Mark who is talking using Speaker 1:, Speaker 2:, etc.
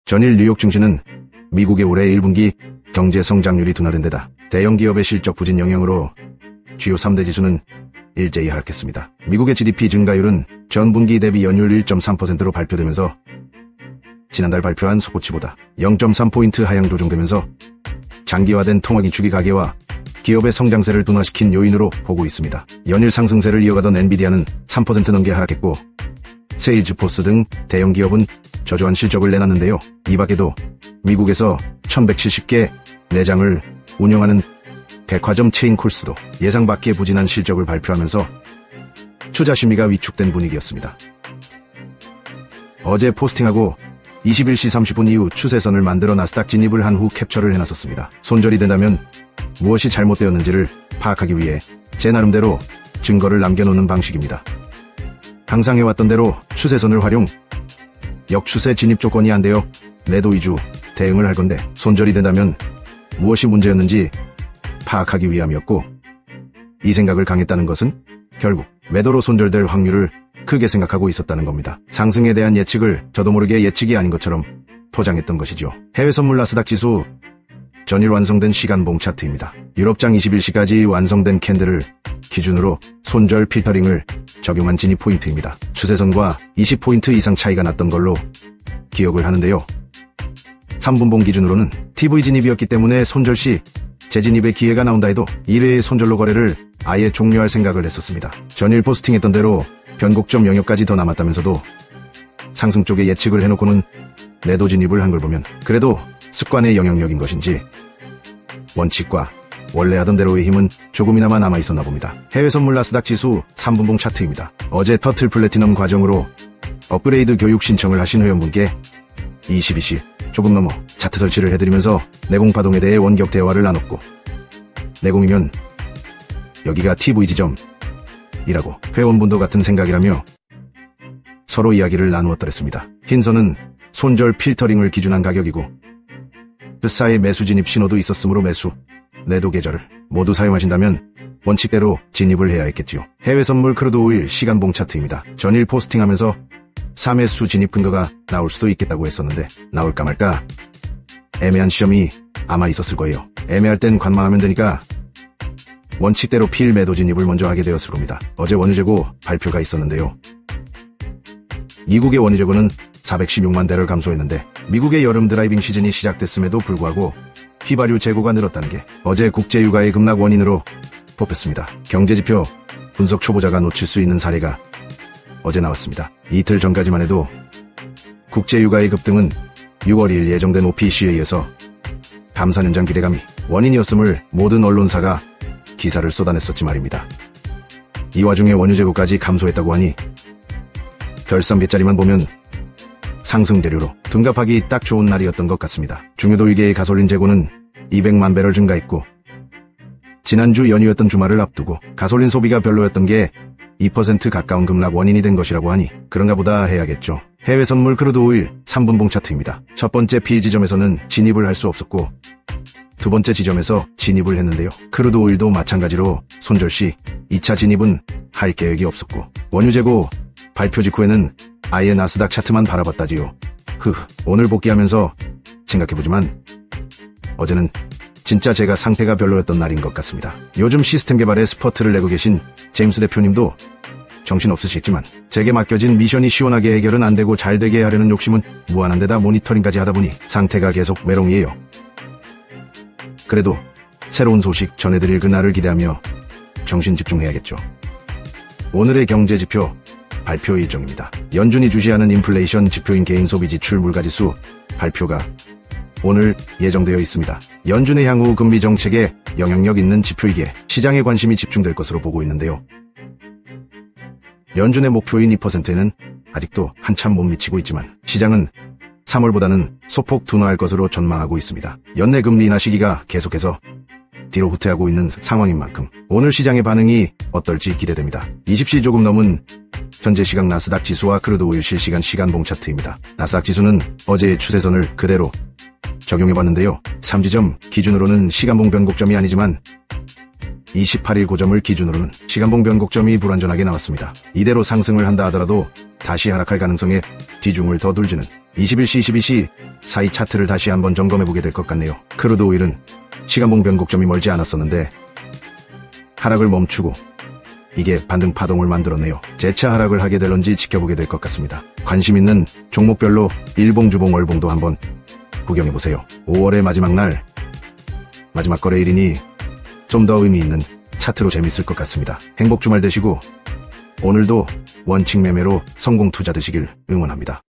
Speaker 1: 전일 뉴욕 증시는 미국의 올해 1분기 경제 성장률이 둔화된 데다 대형 기업의 실적 부진 영향으로 주요 3대 지수는 일제히 하락했습니다. 미국의 GDP 증가율은 전분기 대비 연율 1.3%로 발표되면서 지난달 발표한 소고치보다 0.3포인트 하향 조정되면서 장기화된 통화기축이 가계와 기업의 성장세를 둔화시킨 요인으로 보고 있습니다. 연일 상승세를 이어가던 엔비디아는 3% 넘게 하락했고 세일즈포스 등 대형 기업은 저조한 실적을 내놨는데요. 이 밖에도 미국에서 1170개 매장을 운영하는 백화점 체인 콜스도 예상 밖의 부진한 실적을 발표하면서 투자 심리가 위축된 분위기였습니다. 어제 포스팅하고 21시 30분 이후 추세선을 만들어 나스닥 진입을 한 후 캡처를 해놨었습니다. 손절이 된다면 무엇이 잘못되었는지를 파악하기 위해 제 나름대로 증거를 남겨놓는 방식입니다. 항상 해왔던 대로 추세선을 활용, 역추세 진입 조건이 안 되어 매도 위주 대응을 할 건데 손절이 된다면 무엇이 문제였는지 파악하기 위함이었고, 이 생각을 강했다는 것은 결국 매도로 손절될 확률을 크게 생각하고 있었다는 겁니다. 상승에 대한 예측을 저도 모르게 예측이 아닌 것처럼 포장했던 것이죠. 해외 선물 나스닥 지수 전일 완성된 시간봉 차트입니다. 유럽장 21시까지 완성된 캔들을 기준으로 손절 필터링을 적용한 진입 포인트입니다. 추세선과 20포인트 이상 차이가 났던 걸로 기억을 하는데요. 3분봉 기준으로는 TV 진입이었기 때문에 손절 시 재진입의 기회가 나온다 해도 1회의 손절로 거래를 아예 종료할 생각을 했었습니다. 전일 포스팅했던 대로 변곡점 영역까지 더 남았다면서도 상승 쪽에 예측을 해놓고는 매도 진입을 한 걸 보면 그래도 습관의 영향력인 것인지 원칙과 원래 하던 대로의 힘은 조금이나마 남아있었나 봅니다. 해외 선물 나스닥 지수 3분봉 차트입니다. 어제 터틀 플래티넘 과정으로 업그레이드 교육 신청을 하신 회원분께 22시 조금 넘어 차트 설치를 해드리면서 내공 파동에 대해 원격 대화를 나눴고, 내공이면 여기가 TV 지점이라고 회원분도 같은 생각이라며 서로 이야기를 나누었더랬습니다. 흰선은 손절 필터링을 기준한 가격이고 그 사이 매수 진입 신호도 있었으므로 매수, 매도 계절을 모두 사용하신다면 원칙대로 진입을 해야 했겠지요. 해외 선물 크루드 오일 시간봉 차트입니다. 전일 포스팅하면서 3회수 진입 근거가 나올 수도 있겠다고 했었는데 나올까 말까 애매한 시점이 아마 있었을 거예요. 애매할 땐 관망하면 되니까 원칙대로 필 매도 진입을 먼저 하게 되었을 겁니다. 어제 원유재고 발표가 있었는데요. 미국의 원유재고는 416만 배럴 감소했는데 미국의 여름 드라이빙 시즌이 시작됐음에도 불구하고 휘발유 재고가 늘었다는 게 어제 국제유가의 급락 원인으로 뽑혔습니다. 경제지표 분석 초보자가 놓칠 수 있는 사례가 어제 나왔습니다. 이틀 전까지만 해도 국제유가의 급등은 6월 2일 예정된 OPEC에 의해서 감산 현장 기대감이 원인이었음을 모든 언론사가 기사를 쏟아냈었지 말입니다. 이 와중에 원유 재고까지 감소했다고 하니 별삼계짜리만 보면 상승 재료로 둔갑하기 딱 좋은 날이었던 것 같습니다. 중요도 위계의 가솔린 재고는 200만 배럴 증가했고 지난주 연휴였던 주말을 앞두고 가솔린 소비가 별로였던 게 2% 가까운 급락 원인이 된 것이라고 하니 그런가 보다 해야겠죠. 해외 선물 크루드 오일 3분봉 차트입니다. 첫 번째 피 지점에서는 진입을 할 수 없었고 두 번째 지점에서 진입을 했는데요. 크루드 오일도 마찬가지로 손절 시 2차 진입은 할 계획이 없었고 원유 재고 발표 직후에는 아예 나스닥 차트만 바라봤다지요. 오늘 복귀하면서 생각해보지만 어제는 진짜 제가 상태가 별로였던 날인 것 같습니다. 요즘 시스템 개발에 스퍼트를 내고 계신 제임스 대표님도 정신없으시겠지만 제게 맡겨진 미션이 시원하게 해결은 안 되고 잘 되게 하려는 욕심은 무한한 데다 모니터링까지 하다 보니 상태가 계속 메롱이에요. 그래도 새로운 소식 전해드릴 그날을 기대하며 정신 집중해야겠죠. 오늘의 경제지표 발표 일정입니다. 연준이 주시하는 인플레이션 지표인 개인소비 지출 물가지수 발표가 오늘 예정되어 있습니다. 연준의 향후 금리 정책에 영향력 있는 지표이기에 시장의 관심이 집중될 것으로 보고 있는데요. 연준의 목표인 2%에는 아직도 한참 못 미치고 있지만 시장은 3월보다는 소폭 둔화할 것으로 전망하고 있습니다. 연내 금리 인하 시기가 계속해서 뒤로 후퇴하고 있는 상황인 만큼 오늘 시장의 반응이 어떨지 기대됩니다. 20시 조금 넘은 현재 시각 나스닥 지수와 크루드 오일 실시간 시간봉 차트입니다. 나스닥 지수는 어제의 추세선을 그대로 적용해봤는데요. 3지점 기준으로는 시간봉 변곡점이 아니지만 28일 고점을 기준으로는 시간봉 변곡점이 불완전하게 나왔습니다. 이대로 상승을 한다 하더라도 다시 하락할 가능성에 비중을 더 둘지는 21시 22시 사이 차트를 다시 한번 점검해보게 될 것 같네요. 크루드 오일은 시간봉 변곡점이 멀지 않았었는데 하락을 멈추고 이게 반등 파동을 만들었네요. 재차 하락을 하게 될런지 지켜보게 될 것 같습니다. 관심 있는 종목별로 일봉, 주봉, 월봉도 한번 구경해보세요. 5월의 마지막 날, 마지막 거래일이니 좀 더 의미 있는 차트로 재밌을 것 같습니다. 행복 주말 되시고 오늘도 원칙 매매로 성공 투자 되시길 응원합니다.